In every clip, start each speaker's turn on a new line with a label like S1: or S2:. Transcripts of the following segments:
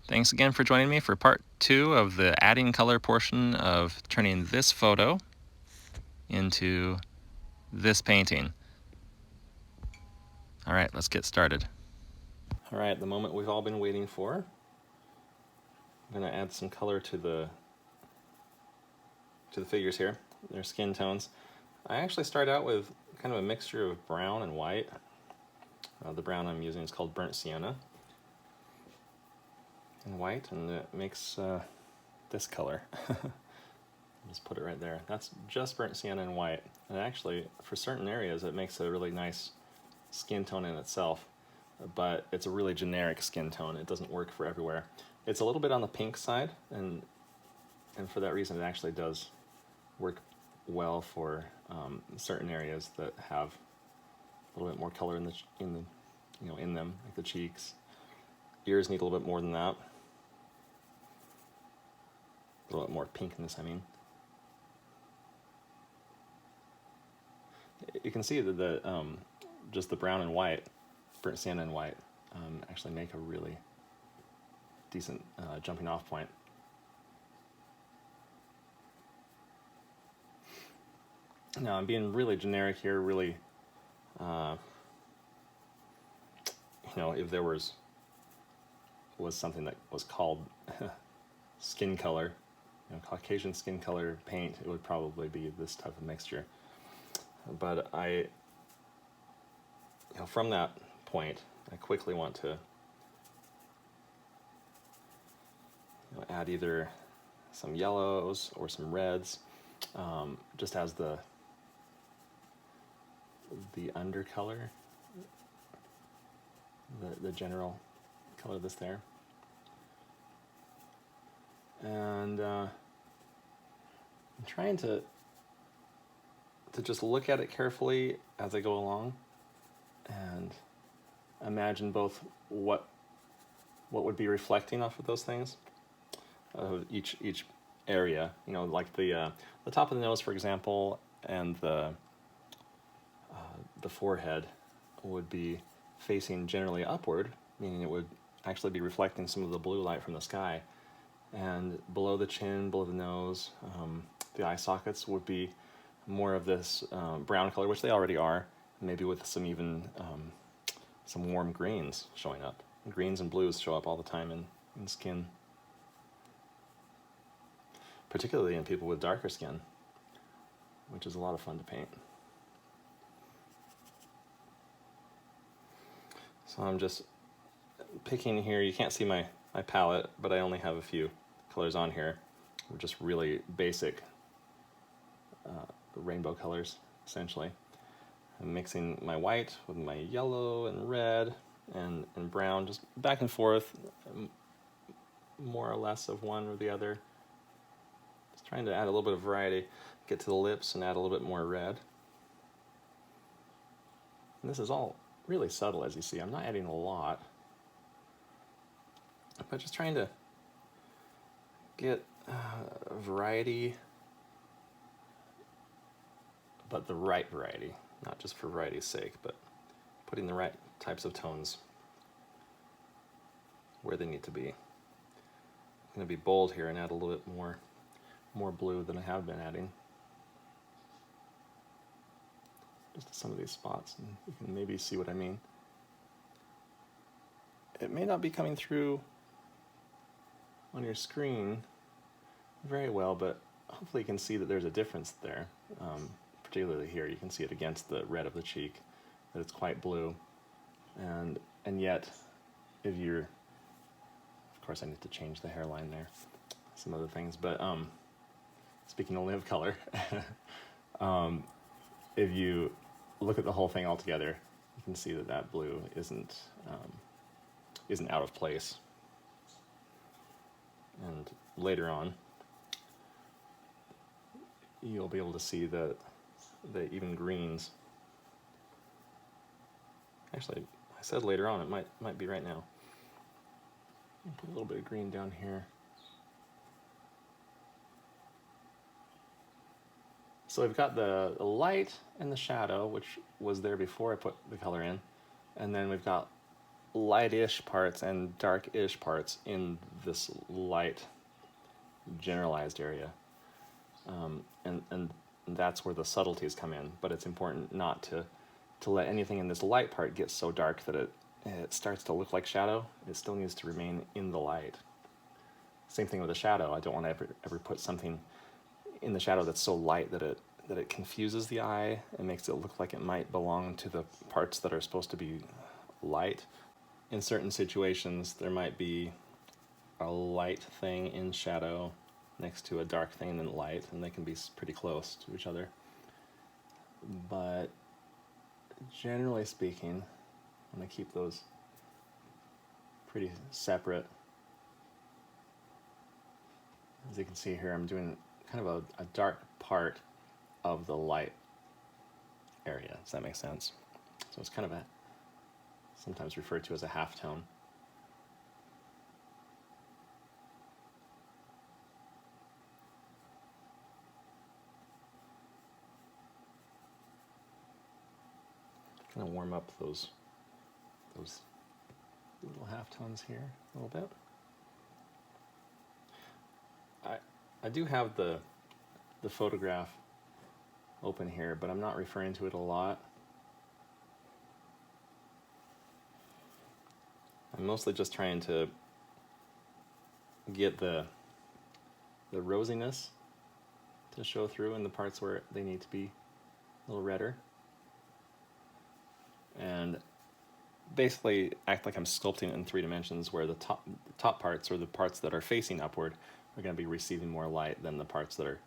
S1: Thanks again for joining me for part 2 of the adding color portion of turning this photo into this painting. All right, let's get started. All right, the moment we've all been waiting for. I'm going to add some color to the figures here, their skin tones. I actually start out with kind of a mixture of brown and white. The brown I'm using is called burnt sienna and white, and it makes this color. Just put it right there. That's just burnt sienna and white. And actually, for certain areas, it makes a really nice skin tone in itself, but it's a really generic skin tone. It doesn't work for everywhere. It's a little bit on the pink side, and for that reason, it actually does work well for certain areas that have a little bit more color in them, like the cheeks. Ears need a little bit more than that. A little bit more pinkness, I mean. You can see that just the brown and white, burnt sienna and white, actually make a really decent jumping off point. Now I'm being really generic here, really, if there was something that was called skin color, Caucasian skin color paint, it would probably be this type of mixture. But from that point, I quickly want to add either some yellows or some reds, just as the undercolor, the general color that's there. And I'm trying to just look at it carefully as I go along and imagine both what would be reflecting off of those things, each area, like the top of the nose, for example, and the forehead would be facing generally upward, meaning it would actually be reflecting some of the blue light from the sky. And below the chin, below the nose, the eye sockets would be more of this brown color, which they already are, maybe with some warm greens showing up. Greens and blues show up all the time in skin, particularly in people with darker skin, which is a lot of fun to paint. So I'm just picking here. You can't see my palette, but I only have a few colors on here. Just really basic rainbow colors, essentially. I'm mixing my white with my yellow and red and brown, just back and forth, more or less of one or the other. Just trying to add a little bit of variety, get to the lips and add a little bit more red. And this is all really subtle, as you see. I'm not adding a lot, but just trying to get variety, but the right variety, not just for variety's sake, but putting the right types of tones where they need to be. I'm going to be bold here and add a little bit more blue than I have been adding. Just some of these spots, and you can maybe see what I mean. It may not be coming through on your screen very well, but hopefully you can see that there's a difference there. Particularly here, you can see it against the red of the cheek, that it's quite blue. And yet, if you're, of course I need to change the hairline there, some other things, but speaking only of color, if you look at the whole thing all together, you can see that blue isn't out of place. And later on, you'll be able to see the even greens. Actually, I said later on, it might be right now. Put a little bit of green down here. So we've got the light and the shadow, which was there before I put the color in, and then we've got lightish parts and darkish parts in this light generalized area. And that's where the subtleties come in. But it's important not to let anything in this light part get so dark that it starts to look like shadow. It still needs to remain in the light. Same thing with the shadow. I don't want to ever put something in the shadow that's so light that it confuses the eye and makes it look like it might belong to the parts that are supposed to be light. In certain situations, there might be a light thing in shadow next to a dark thing in light, and they can be pretty close to each other. But generally speaking, I'm going to keep those pretty separate. As you can see here, I'm doing kind of a dark part of the light area. Does that make sense? So it's kind of sometimes referred to as a halftone. Kind of warm up those little halftones here a little bit. I do have the photograph open here, but I'm not referring to it a lot. I'm mostly just trying to get the rosiness to show through in the parts where they need to be a little redder. And basically act like I'm sculpting in 3 dimensions, where the top parts, or the parts that are facing upward, are going to be receiving more light than the parts that are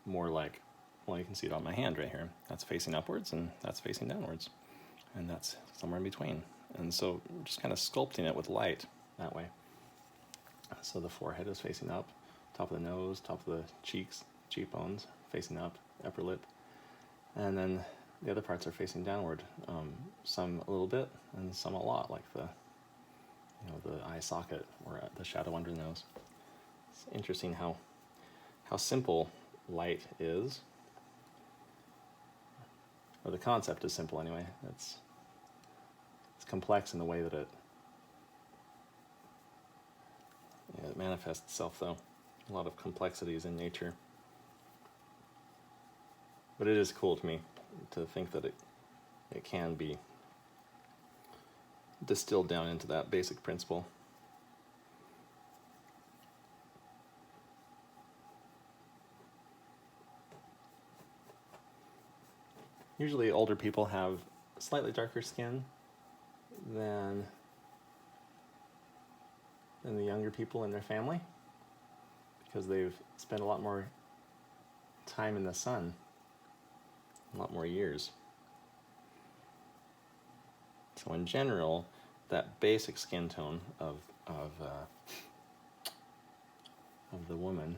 S1: more like, well, you can see it on my hand right here. That's facing upwards and that's facing downwards. And that's somewhere in between. And so just kind of sculpting it with light that way. So the forehead is facing up, top of the nose, top of the cheeks, cheekbones facing up, upper lip. And then the other parts are facing downward. Some a little bit and some a lot, like the eye socket or the shadow under the nose. It's interesting how simple light is. Or the concept is simple anyway. It's complex in the way that it manifests itself, though. A lot of complexities in nature. But it is cool to me to think that it can be distilled down into that basic principle. Usually older people have slightly darker skin than the younger people in their family, because they've spent a lot more time in the sun, a lot more years. So in general, that basic skin tone of the woman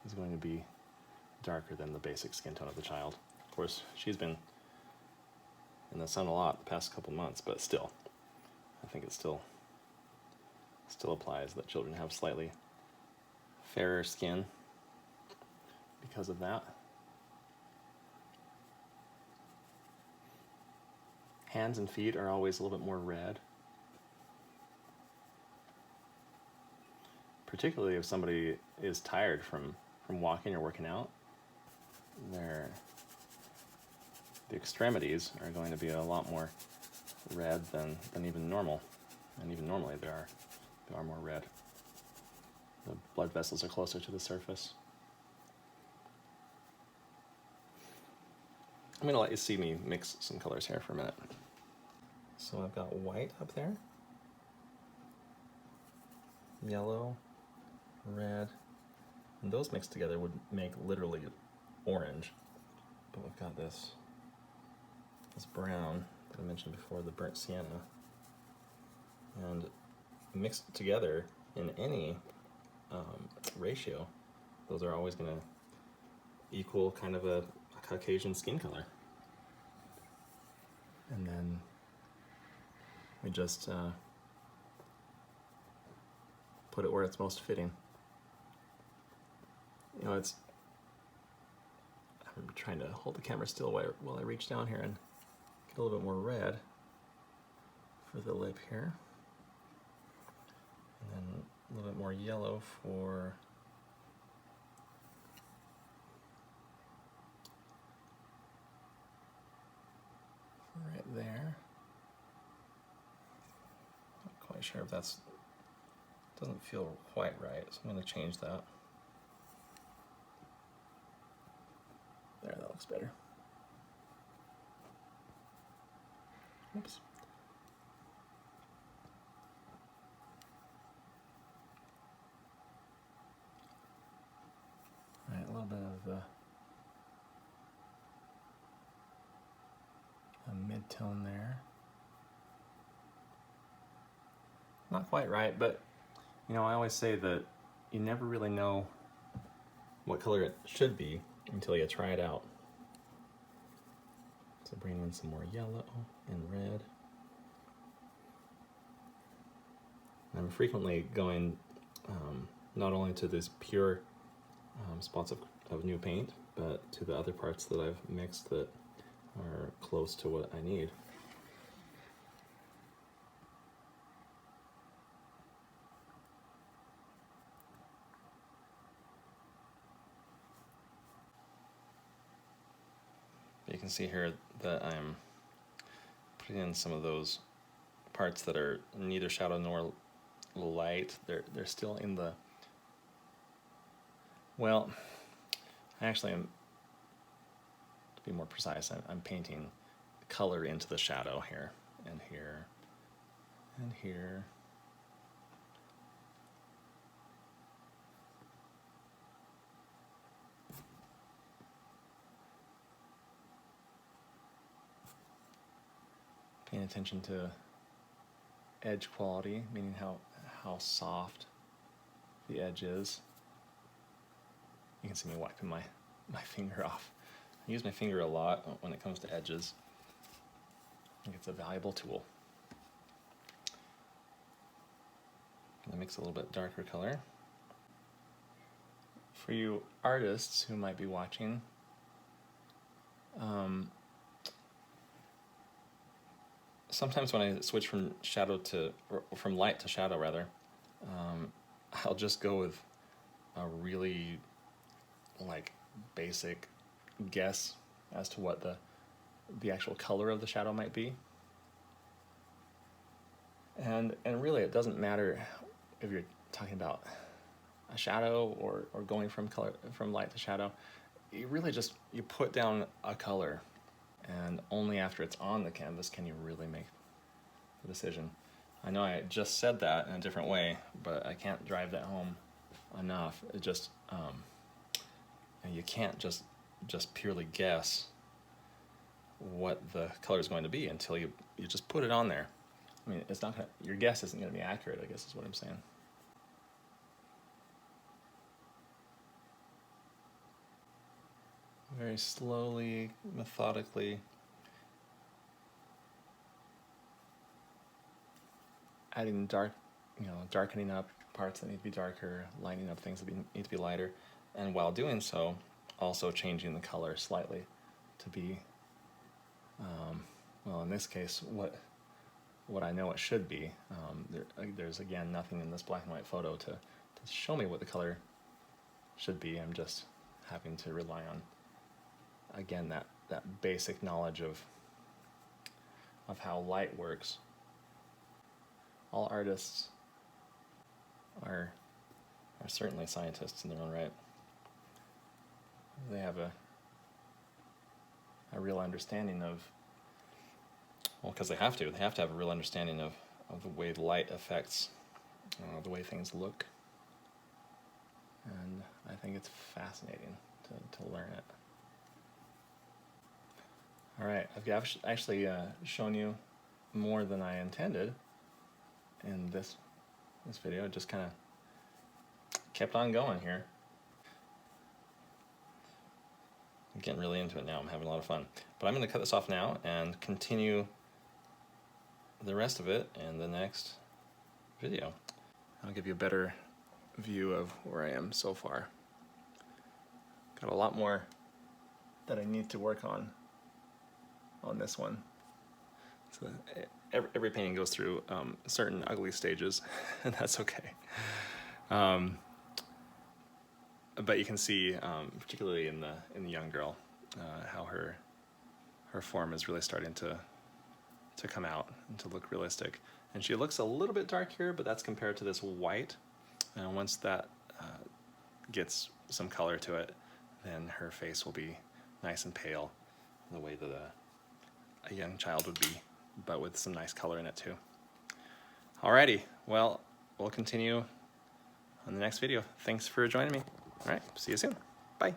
S1: is going to be darker than the basic skin tone of the child. Of course, she's been in the sun a lot the past couple months, but still, I think it still applies that children have slightly fairer skin because of that. Hands and feet are always a little bit more red, particularly if somebody is tired from walking or working out. The extremities are going to be a lot more red than even normal, and even normally they are more red. The blood vessels are closer to the surface. I'm going to let you see me mix some colors here for a minute. So I've got white up there, yellow, red, and those mixed together would make literally orange. But we've got this brown that I mentioned before, the burnt sienna, and mixed together in any ratio, those are always going to equal kind of a Caucasian skin color. And then we just put it where it's most fitting. I'm trying to hold the camera still while I reach down here and get a little bit more red for the lip here. And then a little bit more yellow for right there. Not quite sure if that's, doesn't feel quite right, so I'm going to change that. There, that looks better. Oops. All right, a little bit of a mid-tone there. Not quite right, but you know, I always say that you never really know what color it should be until you try it out. So bring in some more yellow and red. I'm frequently going not only to these pure spots of new paint, but to the other parts that I've mixed that are close to what I need. You can see here that I'm putting in some of those parts that are neither shadow nor light. They're still in the, well, actually, to be more precise, I'm painting color into the shadow here and here and here. Paying attention to edge quality, meaning how soft the edge is. You can see me wiping my finger off. I use my finger a lot when it comes to edges. I think it's a valuable tool. I'm gonna mix a little bit darker color. For you artists who might be watching, sometimes when I switch from shadow to, or from light to shadow rather, I'll just go with a really like basic guess as to what the actual color of the shadow might be. And really it doesn't matter if you're talking about a shadow or going from light to shadow. You really just, you put down a color, and only after it's on the canvas can you really make the decision. I know I just said that in a different way, but I can't drive that home enough. It just, you can't just purely guess what the color is going to be until you just put it on there. I mean, it's not gonna, your guess isn't going to be accurate, I guess is what I'm saying. Very slowly, methodically adding darkening up parts that need to be darker, lighting up things that need to be lighter, and while doing so, also changing the color slightly to be, well, in this case, what I know it should be. There's again nothing in this black and white photo to show me what the color should be. I'm just having to rely on, again, that basic knowledge of how light works. All artists are certainly scientists in their own right. They have a real understanding of, well, because they have to have a real understanding of the way light affects the way things look. And I think it's fascinating to learn it. All right, I've actually shown you more than I intended in this video. It just kind of kept on going here. I'm getting really into it now. I'm having a lot of fun. But I'm going to cut this off now and continue the rest of it in the next video. I'll give you a better view of where I am so far. Got a lot more that I need to work on this one. So every painting goes through certain ugly stages, and that's okay. But you can see, particularly in the young girl, how her form is really starting to come out and to look realistic. And she looks a little bit dark here, but that's compared to this white. And once that gets some color to it, then her face will be nice and pale, the way that a young child would be, but with some nice color in it too. Alrighty, well, we'll continue on the next video. Thanks for joining me. All right, see you soon. Bye.